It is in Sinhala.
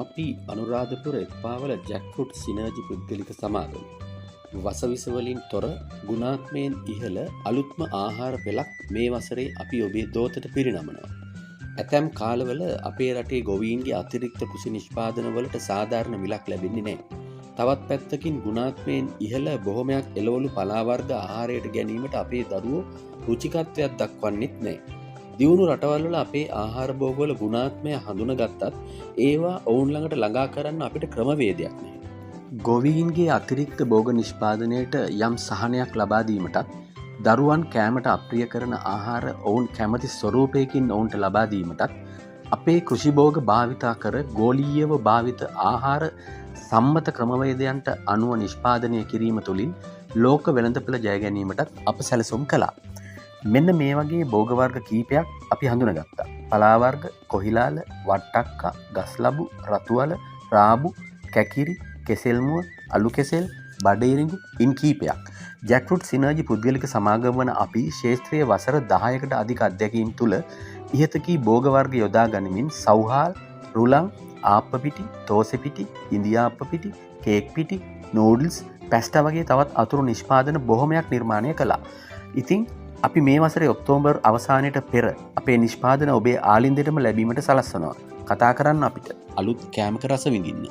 අපි අනුරාධපුර එප්පාවල ජැක්ෆෘට් සිනර්ජි පුද්ගලික සමාගම වසවිසවලින් තොර ගුණාත්මයෙන් ඉහළ අලුත්ම ආහාර පෙළක් මේ වසරේ අපි ඔබේ දෝතට පිරිනමනවා. ඇතැම් කාලවල අපේ රටේ ගොවීන්ගේ අතිරික්ත කෘෂි නිෂ්පාදනවලට සාධාරණ මිලක් ලැබෙන්නේ නැහැ. තවත් පැත්තකින් ගුණාත්මයෙන් ඉහළ බොහොමයක් එළවලු පලාවර්ග ආහාරයට ගැනීමට අපේ දරුවෝ රුචිකත්වයක් දක්වන්නෙත් නැහැ. දියුණු රටවල්වල අපේ ආහාර භෝගවල ගුණාත්මය හඳුනගත්තත් ඒවා ඔවුන් ළඟට ළඟා කරන්න අපිට ක්‍රමවේදයක් නැහැ. ගොවීන්ගේ අතිරික්ත භෝග නිෂ්පාදනයට යම් සහනයක් ලබා දීමටත් දරුවන් කෑමට අප්‍රිය කරන ආහාර ඔවුන් කැමති ස්වරූපයකින් ඔවුන්ට ලබා දීමටත් අපේ කෘෂි භෝග භාවිතා කර ගෝලීයව භාවිත ආහාර සම්මත ක්‍රමවේදයන්ට අනුව නිෂ්පාදනය කිරීම තුළින් ලෝක වෙළඳපළ ජය ගැනීමටත් අප සැලසුම් කළා. මෙන්න මේ වගේ භෝගවර්ග කීපයක් අපි හඳුනගත්තා. පලාවර්ග, කොහිලාල, වට්ටක්කා, ගස්ලබු, රතුවල, රාබු, කැකිරි, කෙසෙල්මුව, අලු කෙසෙල්, බඩඉරිඟු ඉන් කීපයක්. ජැක්ෆෘට් සිනර්ජි පුද්ගලික සමාගම වන අපි ශේත්‍රීය වසර 10කට අධික අධ්‍යයනයකින් තුළ ඉහතකී භෝගවර්ග යොදා ගනිමින් සෞහාල්, රුලං, ආප්පපිටි, තෝසෙපිටි, ඉන්දියාප්පපිටි, කේක් පිටි, නූඩල්ස්, පැස්ටා වගේ තවත් අතුරු නිෂ්පාදන බොහොමයක් නිර්මාණය කළා. ඉතින් අපි මේ වසරේ ඔක්තෝබර් අවසානයට පෙර අපේ නිෂ්පාදන ඔබේ ආලින්දයටම ලැබීමට සලස්වනවා. කතා කරන්න අපිට. අලුත් කෑමක රස විඳින්න.